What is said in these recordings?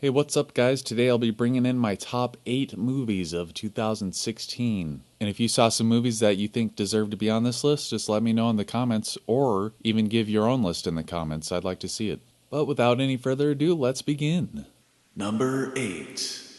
Hey, what's up, guys? Today I'll be bringing in my top 8 movies of 2016. And if you saw some movies that you think deserve to be on this list, just let me know in the comments, or even give your own list in the comments. I'd like to see it. But without any further ado, let's begin. Number 8.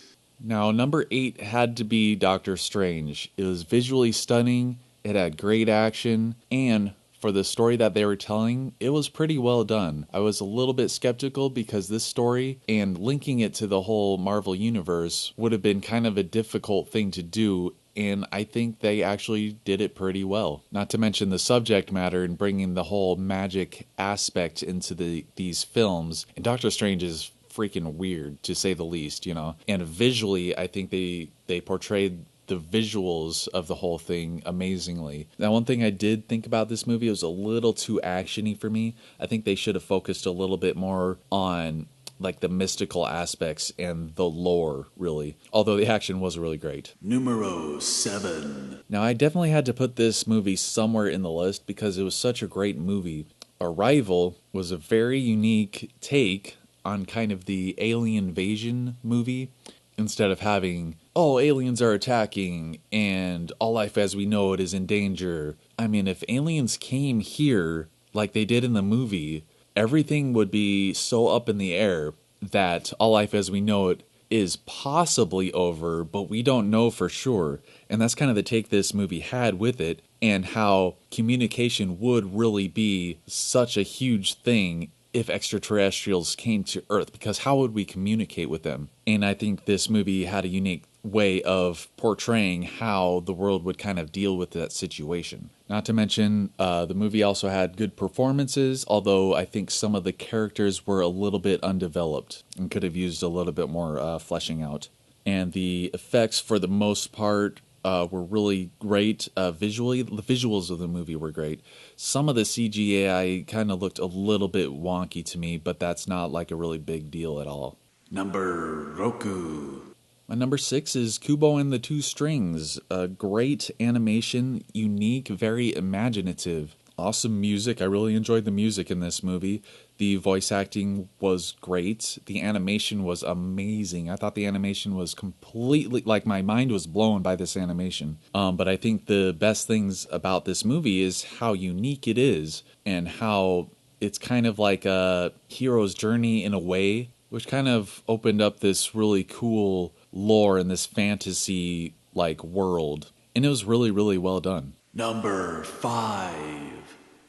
Now, number 8 had to be Doctor Strange. It was visually stunning, it had great action, and for the story that they were telling, it was pretty well done. I was a little bit skeptical because this story and linking it to the whole Marvel universe would have been kind of a difficult thing to do, and I think they actually did it pretty well. Not to mention the subject matter and bringing the whole magic aspect into these films. And Doctor Strange is freaking weird, to say the least, you know. And visually, I think they portrayed the visuals of the whole thing amazingly. Now, one thing I did think about this movie, it was a little too actiony for me. I think they should have focused a little bit more on like the mystical aspects and the lore, really. Although the action was really great. Numero 7. Now, I definitely had to put this movie somewhere in the list because it was such a great movie. Arrival was a very unique take on kind of the alien invasion movie. Instead of having, oh, aliens are attacking and all life as we know it is in danger. I mean, if aliens came here like they did in the movie, everything would be so up in the air that all life as we know it is possibly over, but we don't know for sure. And that's kind of the take this movie had with it, and how communication would really be such a huge thing if extraterrestrials came to Earth, because how would we communicate with them? And I think this movie had a unique way of portraying how the world would kind of deal with that situation. Not to mention, the movie also had good performances, although I think some of the characters were a little bit undeveloped and could have used a little bit more fleshing out. And the effects, for the most part, were really great visually. The visuals of the movie were great. Some of the CGI kind of looked a little bit wonky to me, but that's not like a really big deal at all. Number Roku. My number 6 is Kubo and the Two Strings. Great animation, unique, very imaginative. Awesome music. I really enjoyed the music in this movie. The voice acting was great. The animation was amazing. I thought the animation was completely, like, my mind was blown by this animation. But I think the best things about this movie is how unique it is and how it's kind of like a hero's journey in a way, which kind of opened up this really cool lore in this fantasy like world. And it was really, really well done. Number 5.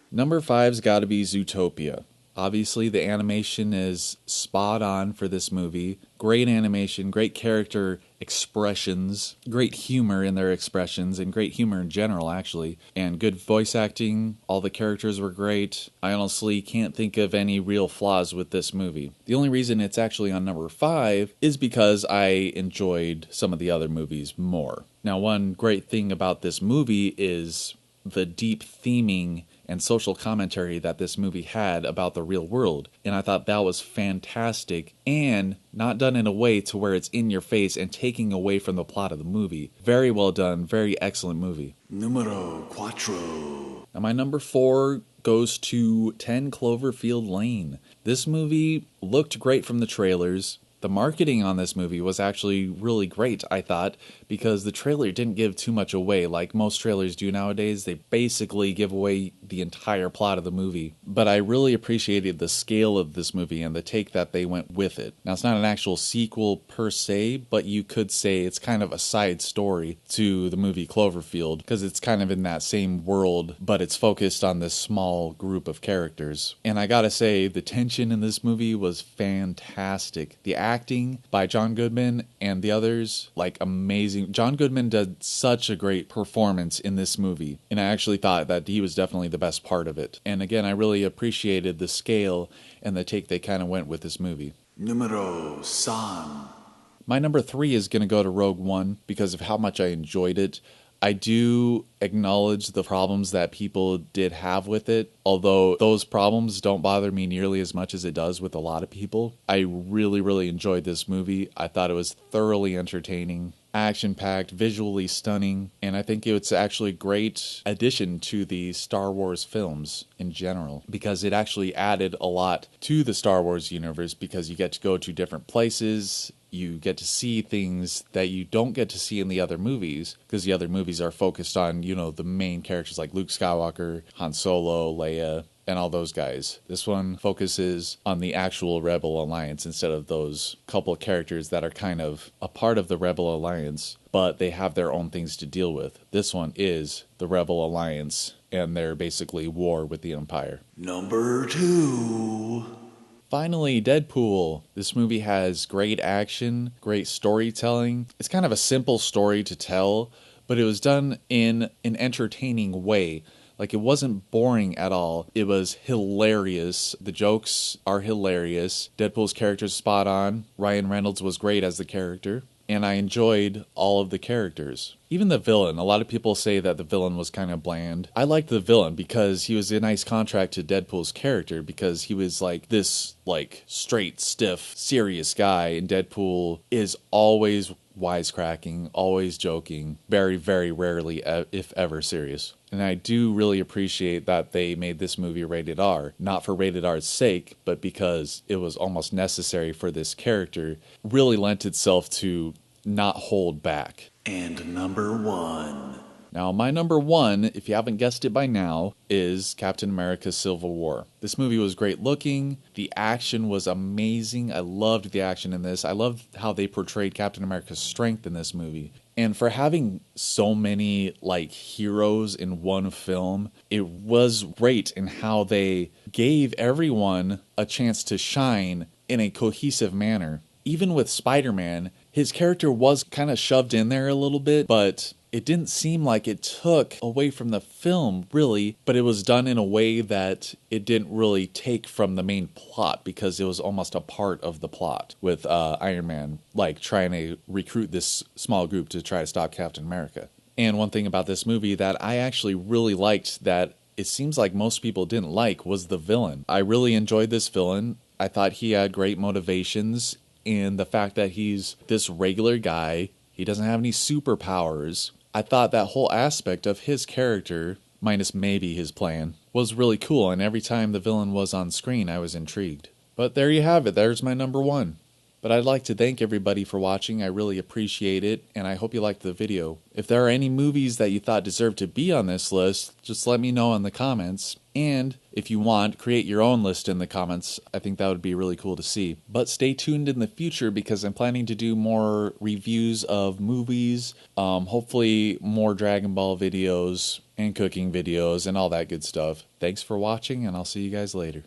Number 5's got to be Zootopia. Obviously, the animation is spot on for this movie. Great animation, great character expressions, great humor in their expressions, and great humor in general, actually. And good voice acting. All the characters were great. I honestly can't think of any real flaws with this movie. The only reason it's actually on number 5 is because I enjoyed some of the other movies more. Now, one great thing about this movie is the deep theming and social commentary that this movie had about the real world. And I thought that was fantastic, and not done in a way to where it's in your face and taking away from the plot of the movie. Very well done, very excellent movie. Numero 4. Now, my number 4 goes to 10 Cloverfield Lane. This movie looked great from the trailers. The marketing on this movie was actually really great, I thought, because the trailer didn't give too much away. Like most trailers do nowadays, they basically give away the entire plot of the movie. But I really appreciated the scale of this movie and the take that they went with it. Now, it's not an actual sequel per se, but you could say it's kind of a side story to the movie Cloverfield, because it's kind of in that same world, but it's focused on this small group of characters. And I gotta say, the tension in this movie was fantastic. The acting by John Goodman and the others, like, amazing. John Goodman did such a great performance in this movie, and I actually thought that he was definitely the best part of it. And again, I really appreciated the scale and the take they kind of went with this movie. Numero 5. My number 3 is going to go to Rogue One because of how much I enjoyed it. I do acknowledge the problems that people did have with it, although those problems don't bother me nearly as much as it does with a lot of people. I really, really enjoyed this movie. I thought it was thoroughly entertaining. action-packed, visually stunning, and I think it's actually a great addition to the Star Wars films in general, because it actually added a lot to the Star Wars universe, because you get to go to different places, you get to see things that you don't get to see in the other movies, because the other movies are focused on, the main characters like Luke Skywalker, Han Solo, Leia, and all those guys. This one focuses on the actual Rebel Alliance instead of those couple of characters that are kind of a part of the Rebel Alliance, but they have their own things to deal with. This one is the Rebel Alliance, and they're basically war with the Empire. Number 2. Finally, Deadpool. This movie has great action, great storytelling. It's kind of a simple story to tell, but it was done in an entertaining way. Like, it wasn't boring at all. It was hilarious. The jokes are hilarious. Deadpool's character's spot on. Ryan Reynolds was great as the character. And I enjoyed all of the characters. Even the villain. A lot of people say that the villain was kind of bland. I liked the villain because he was a nice contrast to Deadpool's character, because he was like this straight, stiff, serious guy, and Deadpool is always wisecracking, always joking, very, very rarely, if ever, serious. And I do really appreciate that they made this movie rated R. Not for rated R's sake, but because it was almost necessary for this character. Really lent itself to not hold back. And number 1. Now, my number 1, if you haven't guessed it by now, is Captain America Civil War. This movie was great looking. The action was amazing. I loved the action in this. I loved how they portrayed Captain America's strength in this movie. And for having so many heroes in one film, it was great in how they gave everyone a chance to shine in a cohesive manner. Even with Spider-Man, his character was kind of shoved in there a little bit, but it didn't seem like it took away from the film, really, but it was done in a way that it didn't really take from the main plot, because it was almost a part of the plot with Iron Man, trying to recruit this small group to try to stop Captain America. And one thing about this movie that I actually really liked that it seems like most people didn't like was the villain. I really enjoyed this villain. I thought he had great motivations, and the fact that he's this regular guy, he doesn't have any superpowers. I thought that whole aspect of his character, minus maybe his plan, was really cool, and every time the villain was on screen, I was intrigued. But there you have it, there's my number 1. But I'd like to thank everybody for watching. I really appreciate it, and I hope you liked the video. If there are any movies that you thought deserved to be on this list, just let me know in the comments. And if you want, create your own list in the comments. I think that would be really cool to see. But stay tuned in the future, because I'm planning to do more reviews of movies, hopefully more Dragon Ball videos and cooking videos and all that good stuff. Thanks for watching, and I'll see you guys later.